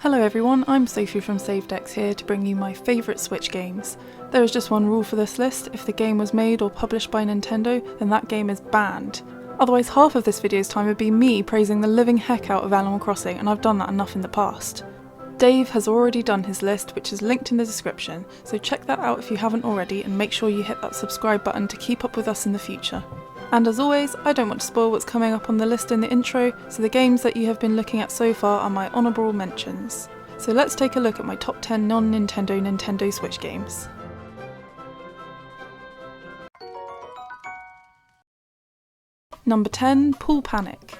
Hello everyone, I'm Sophie from SaveDex here to bring you my favourite Switch games. There is just one rule for this list: if the game was made or published by Nintendo, then that game is banned. Otherwise half of this video's time would be me praising the living heck out of Animal Crossing, and I've done that enough in the past. Dave has already done his list, which is linked in the description, so check that out if you haven't already and make sure you hit that subscribe button to keep up with us in the future. And as always, I don't want to spoil what's coming up on the list in the intro, so the games that you have been looking at so far are my honourable mentions. So let's take a look at my top 10 non-Nintendo Nintendo Switch games. Number 10, Pool Panic.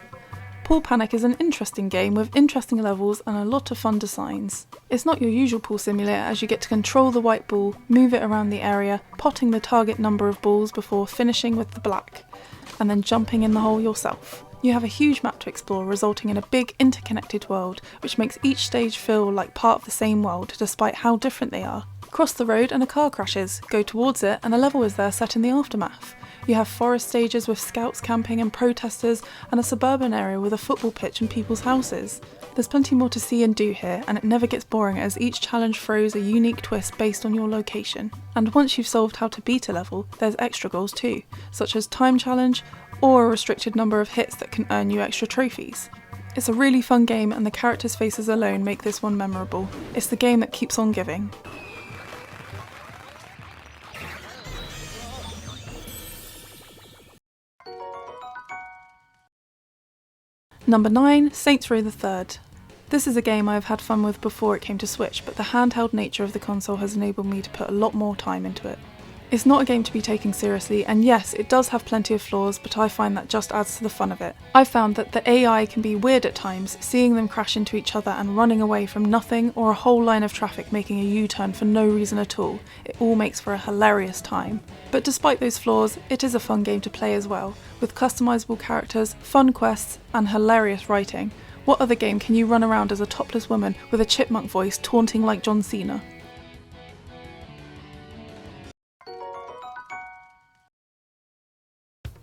Pool Panic is an interesting game with interesting levels and a lot of fun designs. It's not your usual pool simulator, as you get to control the white ball, move it around the area, potting the target number of balls before finishing with the black, and then jumping in the hole yourself. You have a huge map to explore, resulting in a big interconnected world, which makes each stage feel like part of the same world, despite how different they are. Cross the road and a car crashes, go towards it and a level is there set in the aftermath. You have forest stages with scouts camping and protesters, and a suburban area with a football pitch and people's houses. There's plenty more to see and do here, and it never gets boring as each challenge throws a unique twist based on your location. And once you've solved how to beat a level, there's extra goals too, such as time challenge or a restricted number of hits that can earn you extra trophies. It's a really fun game, and the characters' faces alone make this one memorable. It's the game that keeps on giving. Number 9, Saints Row the Third. This is a game I have had fun with before it came to Switch, but the handheld nature of the console has enabled me to put a lot more time into it. It's not a game to be taken seriously, and yes, it does have plenty of flaws, but I find that just adds to the fun of it. I've found that the AI can be weird at times, seeing them crash into each other and running away from nothing, or a whole line of traffic making a U-turn for no reason at all. It all makes for a hilarious time. But despite those flaws, it is a fun game to play as well, with customizable characters, fun quests, and hilarious writing. What other game can you run around as a topless woman with a chipmunk voice taunting like John Cena?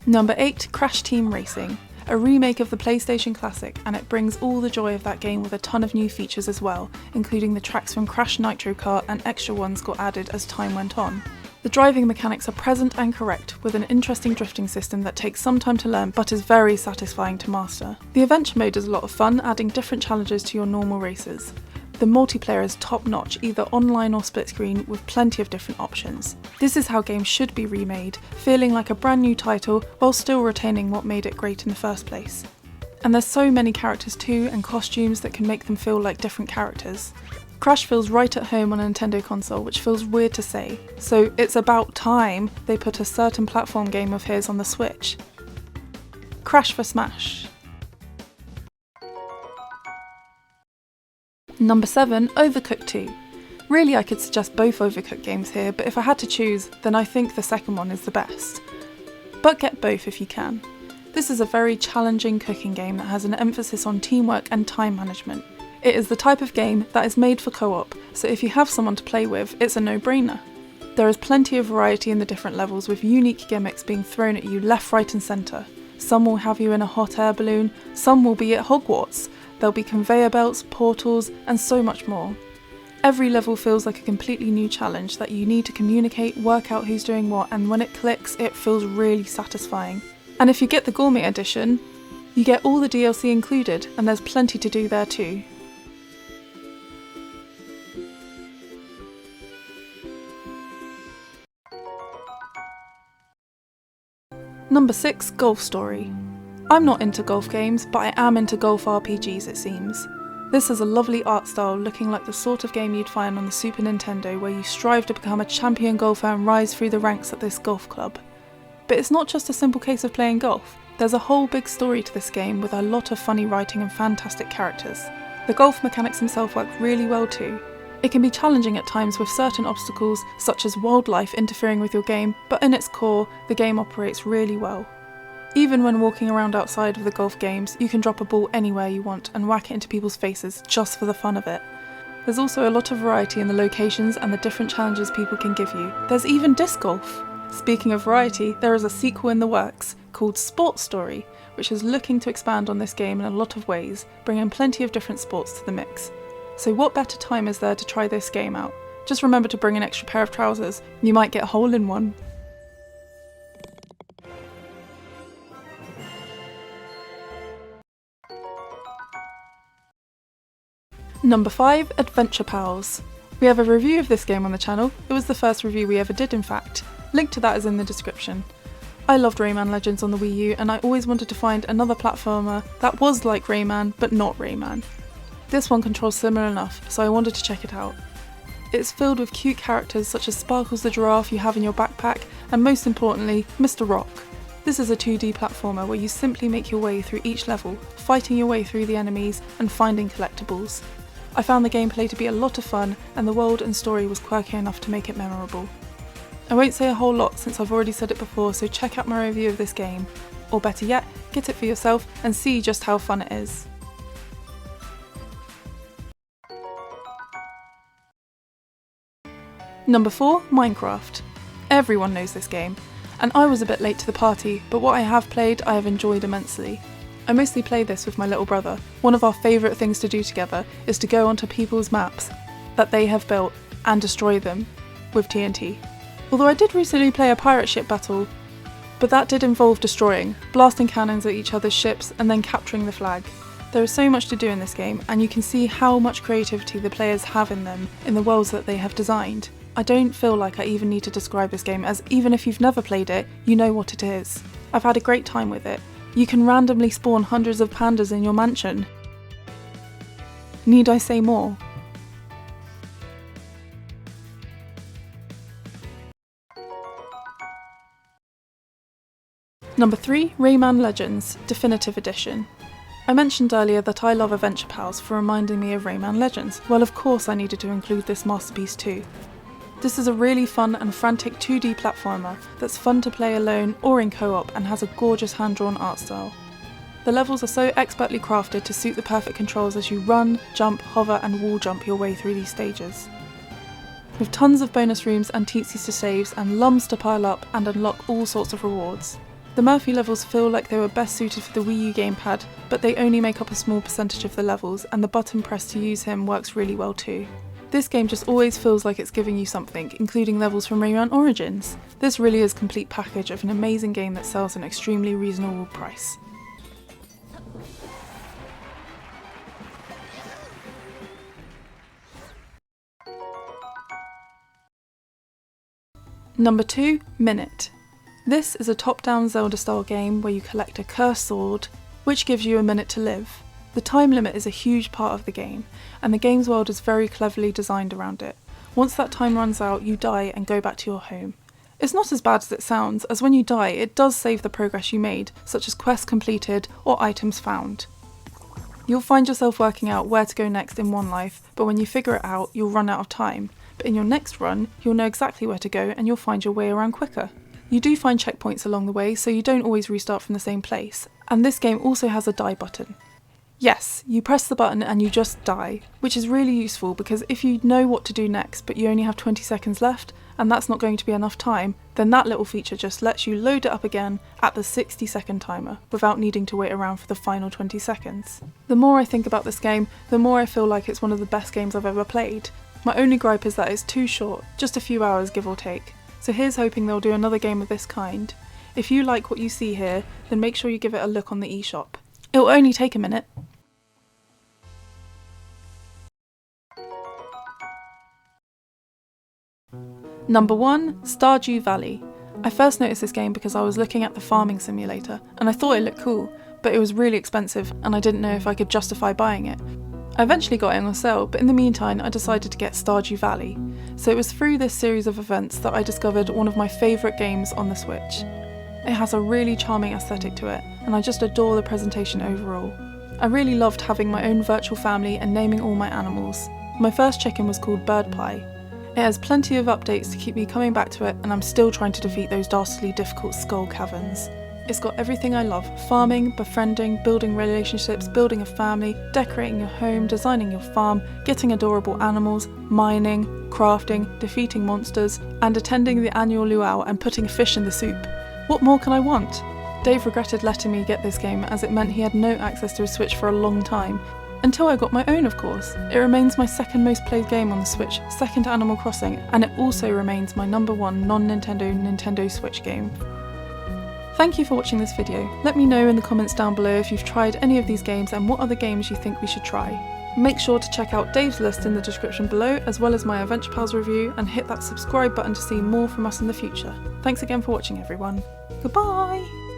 Number 8, Crash Team Racing. A remake of the PlayStation classic, and it brings all the joy of that game with a ton of new features as well, including the tracks from Crash Nitro Kart, and extra ones got added as time went on. The driving mechanics are present and correct, with an interesting drifting system that takes some time to learn but is very satisfying to master. The adventure mode is a lot of fun, adding different challenges to your normal races. The multiplayer is top notch, either online or split screen, with plenty of different options. This is how games should be remade, feeling like a brand new title while still retaining what made it great in the first place. And there's so many characters too, and costumes that can make them feel like different characters. Crash feels right at home on a Nintendo console, which feels weird to say, so it's about time they put a certain platform game of his on the Switch. Crash for Smash. Number 7, Overcooked 2. Really, I could suggest both Overcooked games here, but if I had to choose, then I think the second one is the best. But get both if you can. This is a very challenging cooking game that has an emphasis on teamwork and time management. It is the type of game that is made for co-op, so if you have someone to play with, it's a no-brainer. There is plenty of variety in the different levels, with unique gimmicks being thrown at you left, right and centre. Some will have you in a hot air balloon, some will be at Hogwarts. There'll be conveyor belts, portals, and so much more. Every level feels like a completely new challenge that you need to communicate, work out who's doing what, and when it clicks, it feels really satisfying. And if you get the Gourmet Edition, you get all the DLC included, and there's plenty to do there too. Number 6, Golf Story. I'm not into golf games, but I am into golf RPGs it seems. This has a lovely art style, looking like the sort of game you'd find on the Super Nintendo, where you strive to become a champion golfer and rise through the ranks at this golf club. But it's not just a simple case of playing golf. There's a whole big story to this game, with a lot of funny writing and fantastic characters. The golf mechanics themselves work really well too. It can be challenging at times with certain obstacles, such as wildlife interfering with your game, but in its core, the game operates really well. Even when walking around outside of the golf games, you can drop a ball anywhere you want and whack it into people's faces just for the fun of it. There's also a lot of variety in the locations and the different challenges people can give you. There's even disc golf! Speaking of variety, there is a sequel in the works called Sports Story, which is looking to expand on this game in a lot of ways, bringing plenty of different sports to the mix. So what better time is there to try this game out? Just remember to bring an extra pair of trousers, you might get a hole in one. Number 5, Adventure Pals. We have a review of this game on the channel. It was the first review we ever did, in fact. Link to that is in the description. I loved Rayman Legends on the Wii U, and I always wanted to find another platformer that was like Rayman but not Rayman. This one controls similar enough, so I wanted to check it out. It's filled with cute characters such as Sparkles the giraffe you have in your backpack, and most importantly, Mr. Rock. This is a 2D platformer where you simply make your way through each level, fighting your way through the enemies and finding collectibles. I found the gameplay to be a lot of fun, and the world and story was quirky enough to make it memorable. I won't say a whole lot since I've already said it before, so check out my review of this game. Or better yet, get it for yourself and see just how fun it is. Number 4, Minecraft. Everyone knows this game, and I was a bit late to the party, but what I have played I have enjoyed immensely. I mostly play this with my little brother. One of our favourite things to do together is to go onto people's maps that they have built and destroy them with TNT. Although I did recently play a pirate ship battle, but that did involve destroying, blasting cannons at each other's ships and then capturing the flag. There is so much to do in this game, and you can see how much creativity the players have in them in the worlds that they have designed. I don't feel like I even need to describe this game, as even if you've never played it, you know what it is. I've had a great time with it. You can randomly spawn hundreds of pandas in your mansion. Need I say more? Number 3, Rayman Legends, Definitive Edition. I mentioned earlier that I love Adventure Pals for reminding me of Rayman Legends. Well, of course I needed to include this masterpiece too. This is a really fun and frantic 2D platformer that's fun to play alone or in co-op and has a gorgeous hand-drawn art style. The levels are so expertly crafted to suit the perfect controls as you run, jump, hover and wall jump your way through these stages. With tons of bonus rooms and teetsies to saves and lums to pile up and unlock all sorts of rewards. The Murphy levels feel like they were best suited for the Wii U gamepad, but they only make up a small percentage of the levels, and the button press to use him works really well too. This game just always feels like it's giving you something, including levels from Rayman Origins. This really is a complete package of an amazing game that sells at an extremely reasonable price. Number 2, Minute. This is a top-down Zelda-style game where you collect a cursed sword, which gives you a minute to live. The time limit is a huge part of the game, and the game's world is very cleverly designed around it. Once that time runs out, you die and go back to your home. It's not as bad as it sounds, as when you die it does save the progress you made, such as quests completed or items found. You'll find yourself working out where to go next in one life, but when you figure it out, you'll run out of time. But in your next run, you'll know exactly where to go and you'll find your way around quicker. You do find checkpoints along the way, so you don't always restart from the same place, and this game also has a die button. Yes, you press the button and you just die, which is really useful because if you know what to do next but you only have 20 seconds left and that's not going to be enough time, then that little feature just lets you load it up again at the 60-second timer without needing to wait around for the final 20 seconds. The more I think about this game, the more I feel like it's one of the best games I've ever played. My only gripe is that it's too short, just a few hours give or take, so here's hoping they'll do another game of this kind. If you like what you see here, then make sure you give it a look on the eShop. It'll only take a minute. Number 1, Stardew Valley. I first noticed this game because I was looking at the farming simulator and I thought it looked cool, but it was really expensive and I didn't know if I could justify buying it. I eventually got it on sale, but in the meantime I decided to get Stardew Valley. So it was through this series of events that I discovered one of my favourite games on the Switch. It has a really charming aesthetic to it, and I just adore the presentation overall. I really loved having my own virtual family and naming all my animals. My first chicken was called Bird Pie. It has plenty of updates to keep me coming back to it, and I'm still trying to defeat those dastardly difficult skull caverns. It's got everything I love: farming, befriending, building relationships, building a family, decorating your home, designing your farm, getting adorable animals, mining, crafting, defeating monsters, and attending the annual luau and putting fish in the soup. What more can I want? Dave regretted letting me get this game as it meant he had no access to a Switch for a long time. Until I got my own, of course. It remains my second most played game on the Switch, second to Animal Crossing, and it also remains my number one non-Nintendo Nintendo Switch game. Thank you for watching this video. Let me know in the comments down below if you've tried any of these games and what other games you think we should try. Make sure to check out Dave's list in the description below, as well as my Adventure Pals review, and hit that subscribe button to see more from us in the future. Thanks again for watching, everyone. Goodbye!